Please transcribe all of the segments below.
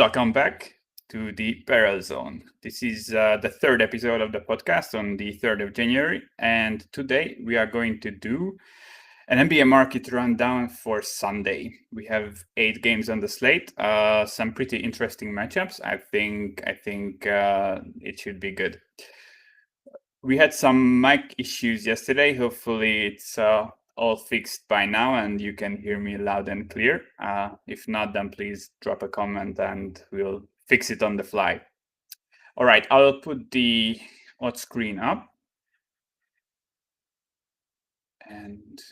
Welcome back to the Barrel Zone. This is the third episode of the podcast on the 3rd of January. And today we are going to do an NBA market rundown for Sunday. We have 8 games on the slate, some pretty interesting matchups. I think it should be good. We had some mic issues yesterday. Hopefully it's all fixed by now and you can hear me loud and clear. If not, then please drop a comment and we'll fix it on the fly. All right, I'll put the odds screen up. And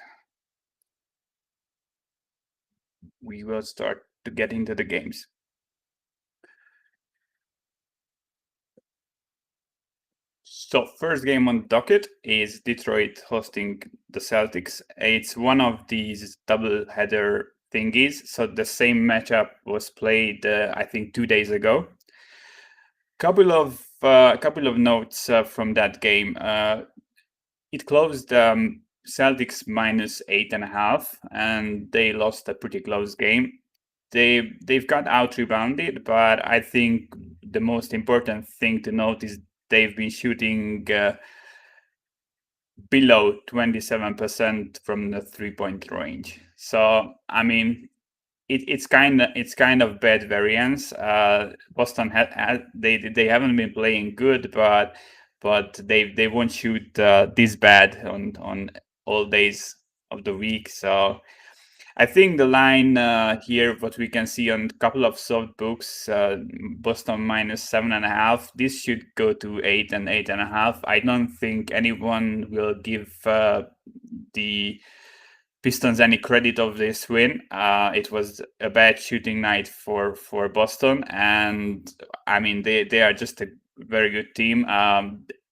we will start to get into the games. So first game on the docket is Detroit hosting the Celtics. It's one of these double-header thingies. So the same matchup was played, I think, 2 days ago. Couple of notes from that game. It closed Celtics minus 8.5, and they lost a pretty close game. They've got out rebounded, but I think the most important thing to note is they've been shooting below 27% from the 3-point range. So I mean, it's kind of bad variance. Boston they haven't been playing good, but they won't shoot this bad on all days of the week. So I think the line here, what we can see on a couple of soft books, Boston minus 7.5. This should go to 8 and 8.5. I don't think anyone will give the Pistons any credit of this win. It was a bad shooting night for Boston, and I mean they are just a very good team.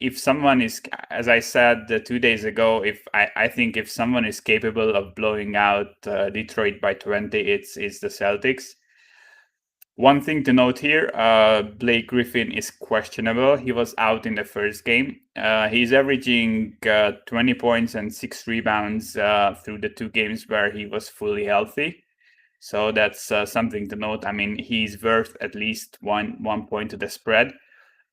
If someone is, as I said 2 days ago, I think if someone is capable of blowing out Detroit by 20, it's the Celtics. One thing to note here, Blake Griffin is questionable. He was out in the first game. He's averaging 20 points and 6 rebounds through the 2 games where he was fully healthy. So that's something to note. I mean, he's worth at least one point to the spread.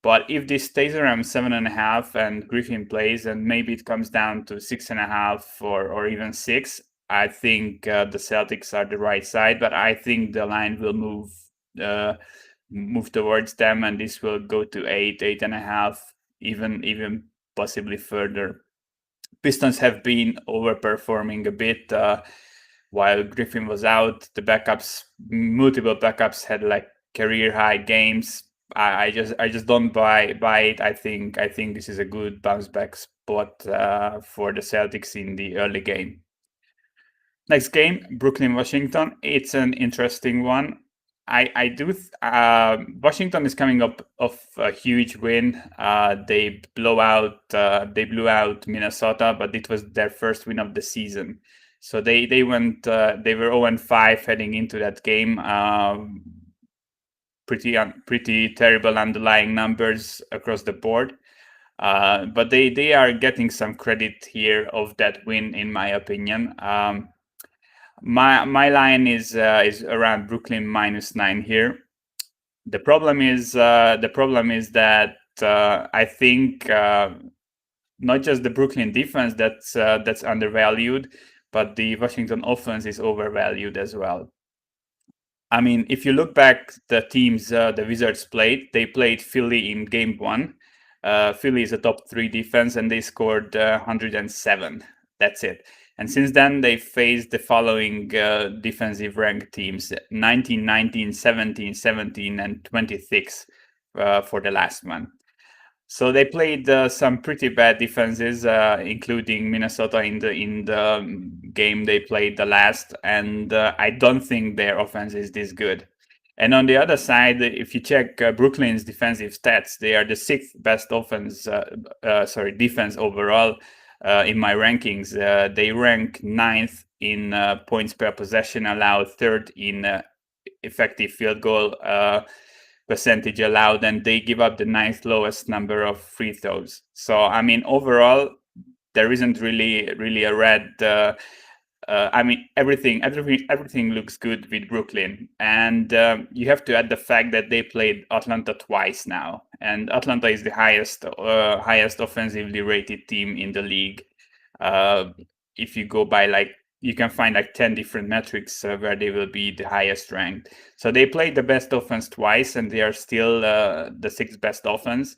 But if this stays around 7.5 and Griffin plays, and maybe it comes down to 6.5 or even 6, I think the Celtics are the right side. But I think the line will move towards them, and this will go to 8.5, even possibly further. Pistons have been overperforming a bit while Griffin was out. The multiple backups had like career high games. I just don't buy it. I think this is a good bounce back spot for the Celtics in the early game. Next game, Brooklyn Washington. It's an interesting one. Washington is coming up of a huge win. They blew out Minnesota, but it was their first win of the season. So they were 0-5 heading into that game. Pretty terrible underlying numbers across the board. But they are getting some credit here of that win, in my opinion. My line is around Brooklyn minus 9 here. The problem is that I think not just the Brooklyn defense that's undervalued, but the Washington offense is overvalued as well. I mean, if you look back, the teams the Wizards played, they played Philly in game 1. Philly is a top 3 defense, and they scored 107. That's it. And since then, they faced the following defensive ranked teams: 19, 19, 17, 17, and 26 for the last one. So they played some pretty bad defenses, including Minnesota in the game they played the last, and I don't think their offense is this good. And on the other side, if you check Brooklyn's defensive stats, they are the 6th best defense overall in my rankings. They rank 9th in points per possession allowed, 3rd in effective field goal percentage allowed, and they give up the 9th lowest number of free throws. So I mean, overall, there isn't really a red I mean, everything looks good with Brooklyn, and you have to add the fact that they played Atlanta twice now, and Atlanta is the highest offensively rated team in the league. Uh, if you go by like, you can find like 10 different metrics where they will be the highest ranked. So they played the best offense twice, and they are still the sixth best offense.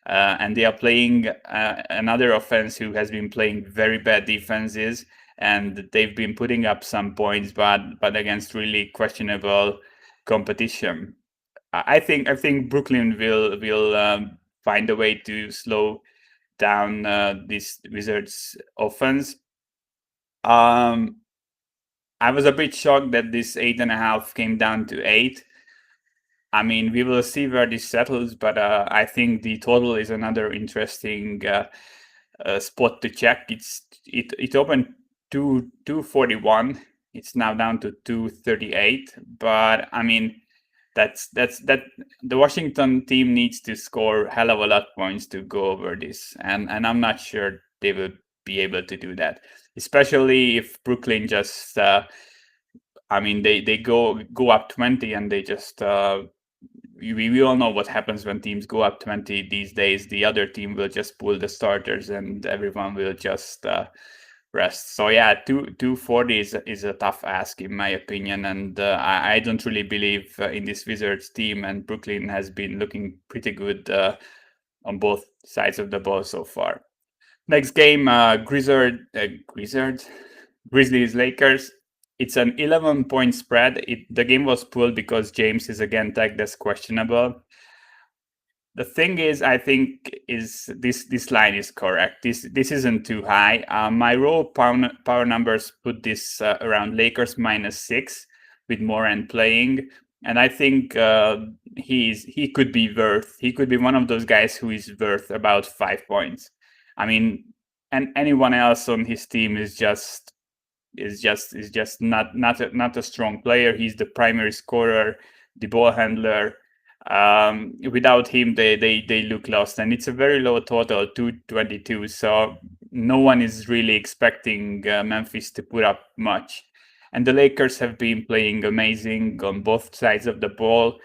And they are playing another offense who has been playing very bad defenses, and they've been putting up some points, but against really questionable competition. I think Brooklyn will find a way to slow down this Wizards offense. I was a bit shocked that this 8.5 came down to 8. I mean, we will see where this settles, but I think the total is another interesting spot to check. It opened 241. It's now down to 238. But I mean, that's that the Washington team needs to score hell of a lot of points to go over this, and I'm not sure they will be able to do that, especially if Brooklyn just I mean, they go up 20 and they just we all know what happens when teams go up 20 these days. The other team will just pull the starters and everyone will just rest. So yeah, 240 is a tough ask in my opinion, and I don't really believe in this Wizards team, and Brooklyn has been looking pretty good on both sides of the ball so far. Next game, Grizzlies Lakers. It's an 11-point spread. The game was pulled because James is again tagged as questionable. The thing is, I think is this line is correct. This isn't too high. My raw power numbers put this around Lakers -6 with Morant playing, and I think he could be one of those guys who is worth about 5 points. I mean, and anyone else on his team is just not a strong player. He's the primary scorer, the ball handler. Without him, they look lost, and it's a very low total, 222. So no one is really expecting Memphis to put up much. And the Lakers have been playing amazing on both sides of the ball.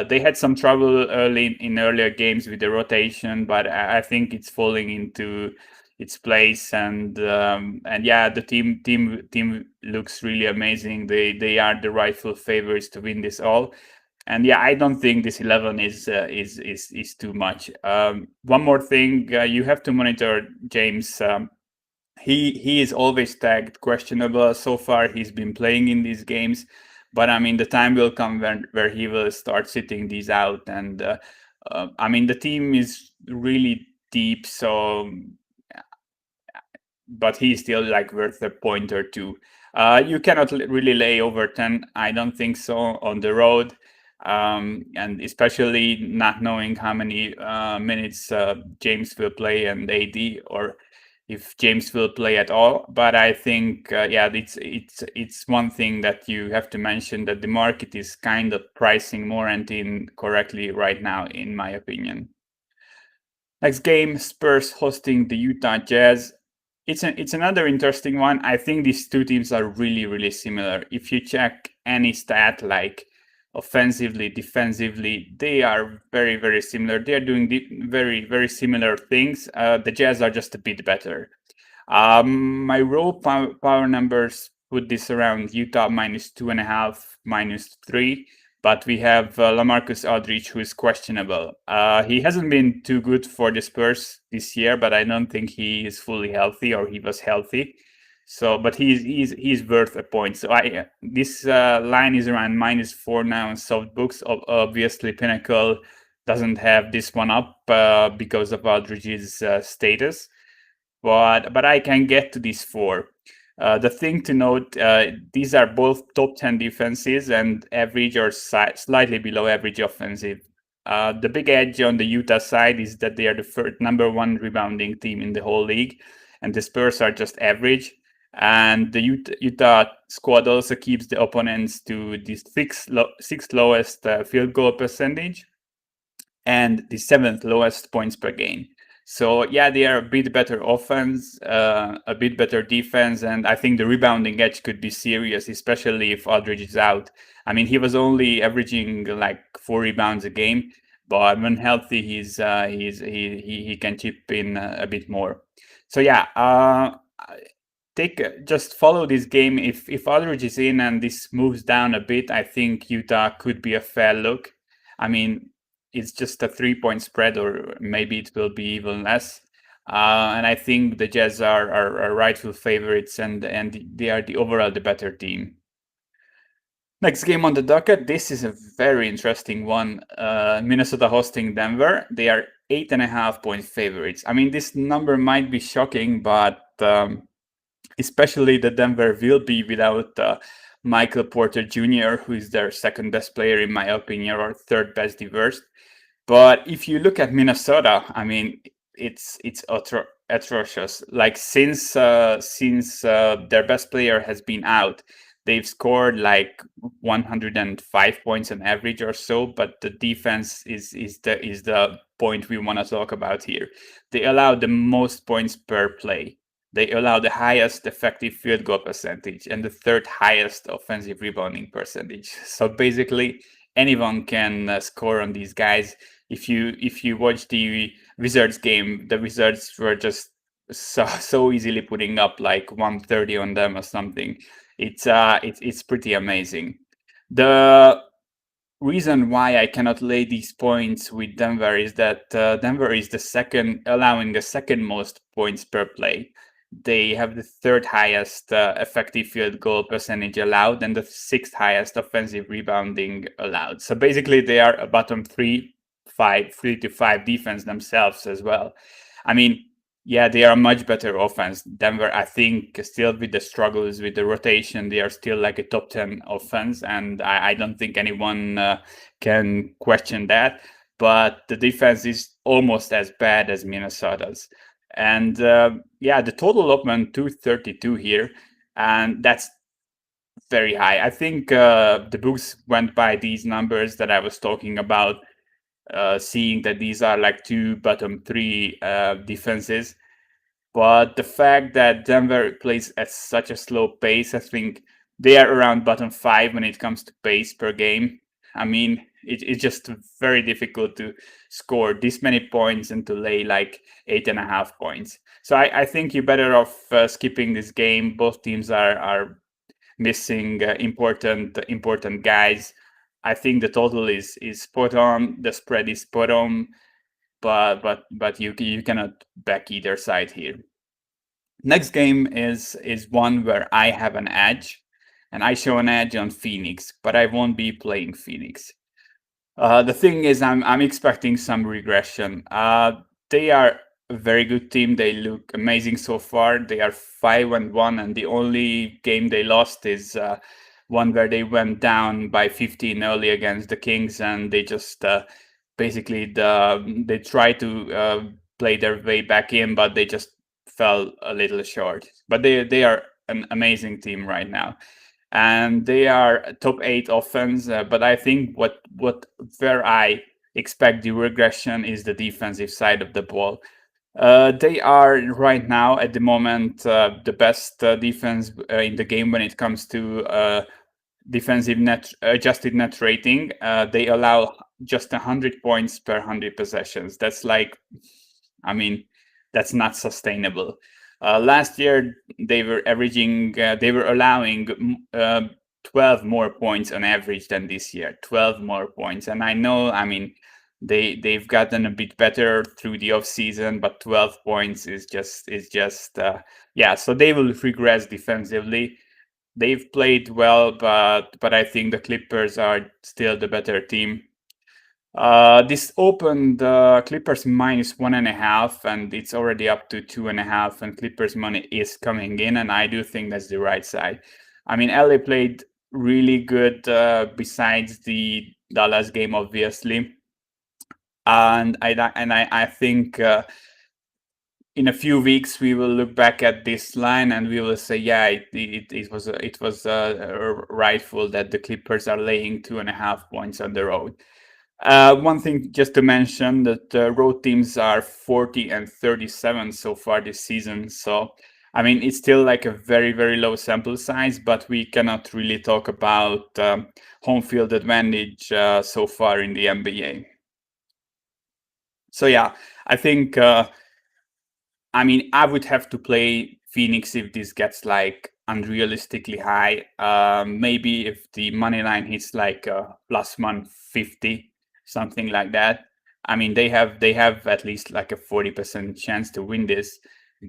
They had some trouble in earlier games with the rotation, but I think it's falling into its place, and yeah, the team looks really amazing. They are the rightful favorites to win this all. And yeah, I don't think this 11 is too much. One more thing, you have to monitor James. He is always tagged questionable. So far, he's been playing in these games, but I mean, the time will come where he will start sitting these out. And I mean, the team is really deep, so but he's still like worth a point or two. You cannot really lay over 10. I don't think so on the road. And especially not knowing how many minutes James will play and AD, or if James will play at all. But I think, yeah, it's one thing that you have to mention, that the market is kind of pricing Morant in correctly right now, in my opinion. Next game, Spurs hosting the Utah Jazz. It's another interesting one. I think these two teams are really similar. If you check any stat like offensively, defensively, they are very similar. They are doing very similar things. The Jazz are just a bit better. My raw power numbers put this around Utah -2.5, -3. But we have LaMarcus Aldridge, who is questionable. He hasn't been too good for the Spurs this year, but I don't think he is fully healthy, or he was healthy. So, but he's worth a point. So this line is around -4 now in soft books. Obviously, Pinnacle doesn't have this one up because of Aldridge's status, but I can get to these 4. The thing to note, these are both top 10 defenses and average or slightly below average offensive. The big edge on the Utah side is that they are the number 1 rebounding team in the whole league, and the Spurs are just average. And the Utah squad also keeps the opponents to the sixth lowest field goal percentage and the 7th lowest points per game. So yeah, they are a bit better offense, a bit better defense, and I think the rebounding edge could be serious, especially if Aldridge is out. I mean, he was only averaging like 4 rebounds a game, but when healthy, he can chip in a bit more. So yeah, just follow this game. If Aldridge is in and this moves down a bit, I think Utah could be a fair look. I mean, it's just a 3-point spread, or maybe it will be even less. And I think the Jazz are rightful favorites, and they are the better team. Next game on the docket. This is a very interesting one. Minnesota hosting Denver. They are 8.5-point favorites. I mean, this number might be shocking, but especially that Denver will be without Michael Porter Jr., who is their second best player in my opinion, or third best diverse. But if you look at Minnesota, I mean, it's atrocious. Like since their best player has been out, they've scored like 105 points on average or so. But the defense is the point we want to talk about here. They allow the most points per play. They allow the highest effective field goal percentage and the third highest offensive rebounding percentage. So basically, anyone can score on these guys. If you watch the Wizards game, the Wizards were just so easily putting up like 130 on them or something. It's pretty amazing. The reason why I cannot lay these points with Denver is that Denver is allowing the second most points per play. They have the third highest effective field goal percentage allowed and the sixth highest offensive rebounding allowed. So basically, they are a bottom 3 to 5 defense themselves as well. I mean, yeah, they are a much better offense. Denver, I think, still with the struggles with the rotation, they are still like a top 10 offense, and I don't think anyone can question that. But the defense is almost as bad as Minnesota's. And yeah, the total opened 232 here, and that's very high. I think the books went by these numbers that I was talking about, seeing that these are like two bottom 3 defenses. But the fact that Denver plays at such a slow pace, I think they are around bottom 5 when it comes to pace per game. I mean, it's just very difficult to score this many points and to lay like 8.5 points. So I think you're better off skipping this game. Both teams are missing important guys. I think the total is spot on. The spread is spot on, but you cannot back either side here. Next game is one where I have an edge, and I show an edge on Phoenix, but I won't be playing Phoenix. The thing is, I'm expecting some regression. They are a very good team. They look amazing so far. They are 5-1, and the only game they lost is one where they went down by 15 early against the Kings, and they just basically they tried to play their way back in, but they just fell a little short. But they are an amazing team right now, and they are top 8 offense. But I think where I expect the regression is the defensive side of the ball. They are right now at the moment the best defense in the game when it comes to defensive net adjusted net rating. They allow just 100 points per 100 possessions. That's like, I mean, that's not sustainable. Last year they were allowing 12 more points on average than this year. 12 more points, and I know, I mean, they've gotten a bit better through the off season, but 12 points is just yeah. So they will regress defensively. They've played well, but I think the Clippers are still the better team. This opened Clippers -1.5, and it's already up to 2.5, and Clippers money is coming in, and I do think that's the right side. I mean, LA played really good besides the Dallas game, obviously, and I think in a few weeks we will look back at this line and we will say, yeah, it was rightful that the Clippers are laying 2.5 points on the road. One thing just to mention that road teams are 40 and 37 so far this season. So, I mean, it's still like a very, very low sample size, but we cannot really talk about home field advantage so far in the NBA. So, yeah, I think I mean, I would have to play Phoenix if this gets like unrealistically high. Maybe if the money line hits like plus 150, something like that. I mean, they have at least like a 40% chance to win this,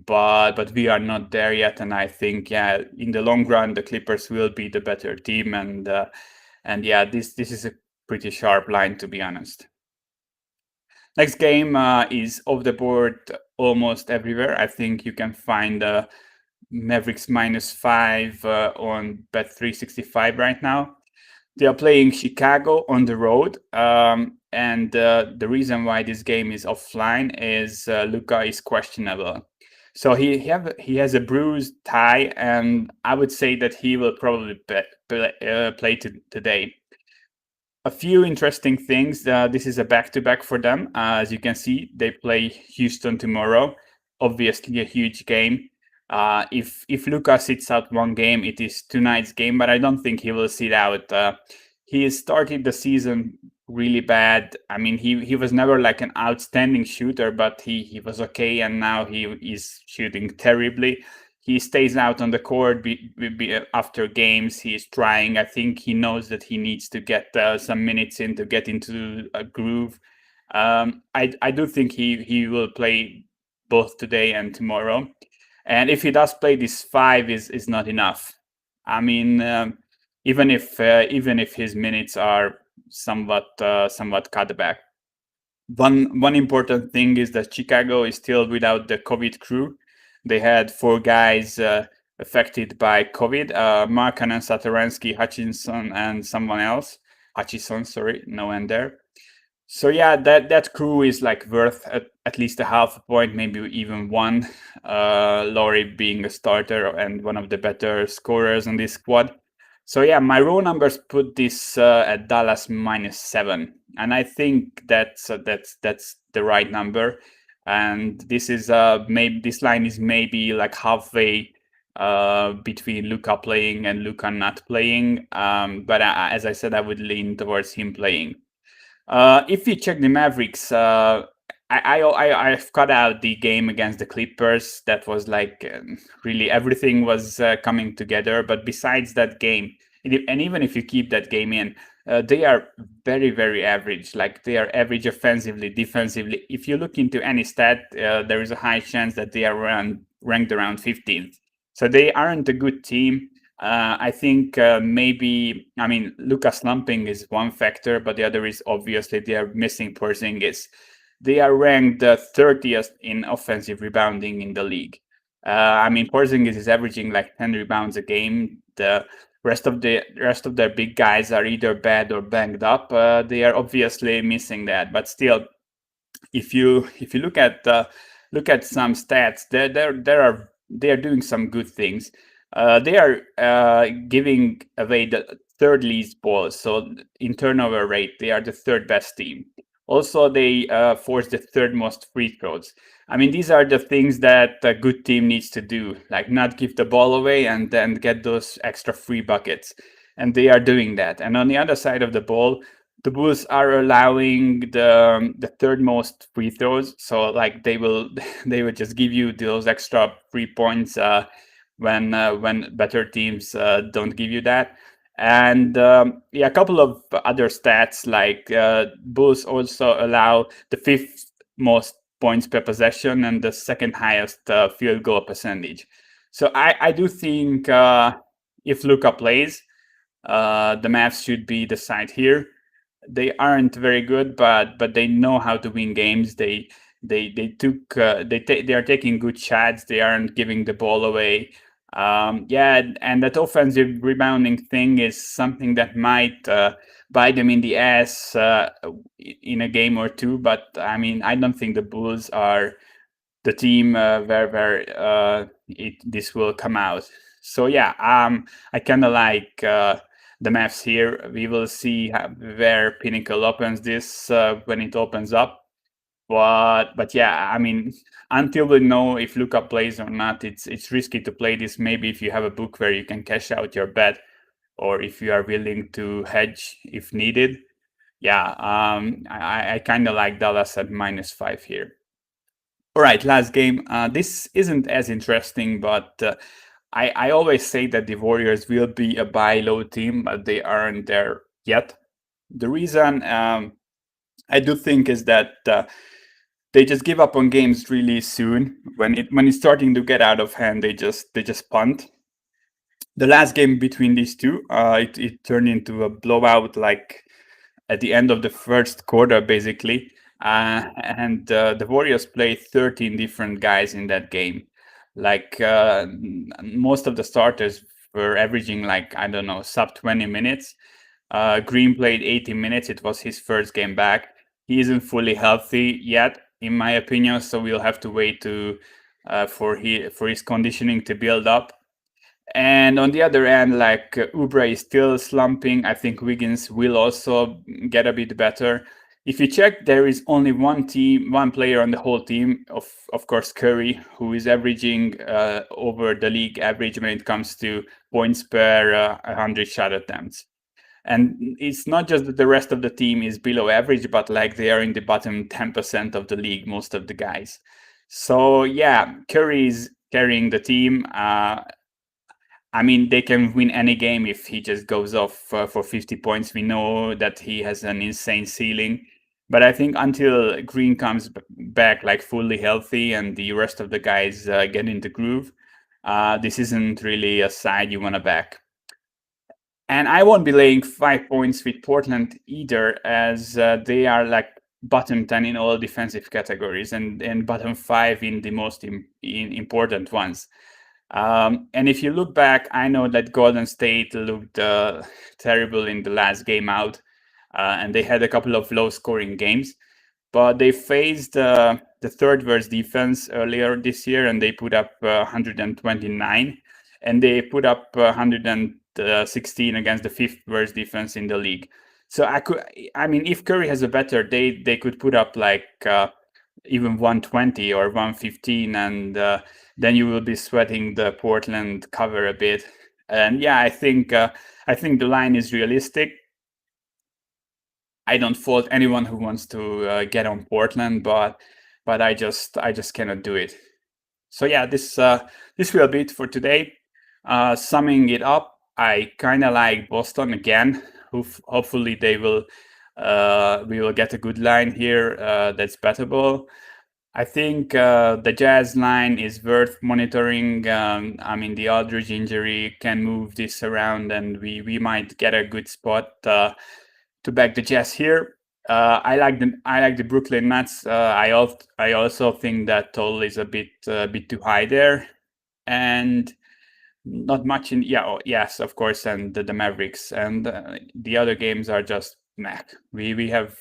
but we are not there yet. And I think yeah, in the long run, the Clippers will be the better team. And yeah, this is a pretty sharp line to be honest. Next game is off the board almost everywhere. I think you can find Mavericks -5 on Bet365 right now. They are playing Chicago on the road, and the reason why this game is offline is Luka is questionable. So he has a bruised thigh, and I would say that he will probably play today. A few interesting things. This is a back-to-back for them. As you can see, they play Houston tomorrow. Obviously, a huge game. If Luka sits out one game, it is tonight's game, but I don't think he will sit out. He started the season really bad. I mean, he was never like an outstanding shooter, but he was okay, and now he is shooting terribly. He stays out on the court after games. He's trying. I think he knows that he needs to get some minutes in to get into a groove. I do think he will play both today and tomorrow. And if he does play, this 5 is not enough. I mean, even if his minutes are somewhat cut back. One important thing is that Chicago is still without the COVID crew. They had 4 guys affected by COVID: Markkanen, Satoransky, Hutchinson, and someone else. Hutchison, sorry, no one there. So yeah, that crew is like worth at least a half a point, maybe even one. Laurie being a starter and one of the better scorers on this squad. So yeah, my raw numbers put this at Dallas -7, and I think that's the right number. And this is maybe this line is maybe like halfway between Luka playing and Luka not playing. But as I said, I would lean towards him playing. If you check the Mavericks, I've cut out the game against the Clippers. That was like really everything was coming together. But besides that game, and even if you keep that game in, they are very, very average. Like they are average offensively, defensively. If you look into any stat, there is a high chance that they are ranked around 15th. So they aren't a good team. I think maybe, I mean, Lucas slumping is one factor, but the other is obviously they are missing Porzingis. They are ranked 30th in offensive rebounding in the league. I mean, Porzingis is averaging like 10 rebounds a game. The rest of their big guys are either bad or banged up. They are obviously missing that, but still, if you look at some stats, they are doing some good things. They are giving away the third least balls, so in turnover rate, they are the third best team. Also, they force the third most free throws. I mean, these are the things that a good team needs to do, like not give the ball away and then get those extra free buckets. And they are doing that. And on the other side of the ball, the Bulls are allowing the third most free throws. So like they will they will just give you those extra 3 points when better teams don't give you that. And yeah, a couple of other stats like Bulls also allow the 5th most points per possession and the 2nd highest field goal percentage. So I do think if Luka plays, the Mavs should be the side here. They aren't very good, but they know how to win games. They are taking good shots. They aren't giving the ball away. Yeah, and that offensive rebounding thing is something that might bite them in the ass in a game or two. But I mean, I don't think the Bulls are the team where this will come out. So yeah, I kind of like the maths here. We will see where Pinnacle opens this when it opens up. But yeah, I mean, until we know if Luca plays or not, it's risky to play this. Maybe if you have a book where you can cash out your bet, or if you are willing to hedge if needed. Yeah, I kind of like Dallas at -5 here. All right, last game. This isn't as interesting, but I always say that the Warriors will be a buy low team, but they aren't there yet. The reason I do think is that they just give up on games really soon. When it's starting to get out of hand, they just punt. The last game between these two, it turned into a blowout, like at the end of the first quarter, basically. And the Warriors played 13 different guys in that game. Like most of the starters were averaging like, I don't know, sub 20 minutes. Green played 80 minutes. It was his first game back. He isn't fully healthy yet, in my opinion. So we'll have to wait for his conditioning to build up. And on the other end, like Oubre is still slumping. I think Wiggins will also get a bit better. If you check, there is only one player on the whole team, of course, Curry, who is averaging over the league average when it comes to points per 100 shot attempts. And it's not just that the rest of the team is below average, but like they are in the bottom 10% of the league, most of the guys. So yeah, Curry is carrying the team. I mean, they can win any game if he just goes off for 50 points. We know that he has an insane ceiling. But I think until Green comes back like fully healthy and the rest of the guys get in the groove, this isn't really a side you want to back. And I won't be laying 5 points with Portland either, as they are like bottom 10 in all defensive categories and bottom 5 in the most important ones. And if you look back, I know that Golden State looked terrible in the last game out, and they had a couple of low-scoring games. But they faced the third worst defense earlier this year, and they put up 129, and they put up 116 against the fifth worst defense in the league. So I mean, if Curry has a better day, they could put up like even 120 or 115, and then you will be sweating the Portland cover a bit. And yeah, I think the line is realistic. I don't fault anyone who wants to get on Portland, but I just cannot do it. So yeah, this will be it for today. Summing it up, I kind of like Boston again. Hopefully we will get a good line here that's bettable. I think the Jazz line is worth monitoring. I mean, the Aldridge injury can move this around, and we might get a good spot to back the Jazz here. I like the Brooklyn Nets. I also think that total is a bit too high there, and not much in yes, of course, and the Mavericks, and the other games are just meh. We have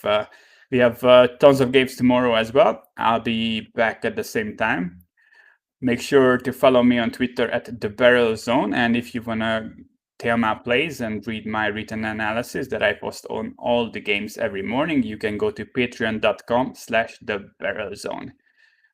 tons of games tomorrow as well. I'll be back at the same time. Make sure to follow me on Twitter at the Barrel Zone, and if you wanna tell my plays and read my written analysis that I post on all the games every morning, you can go to patreon.com/thebarrelzone.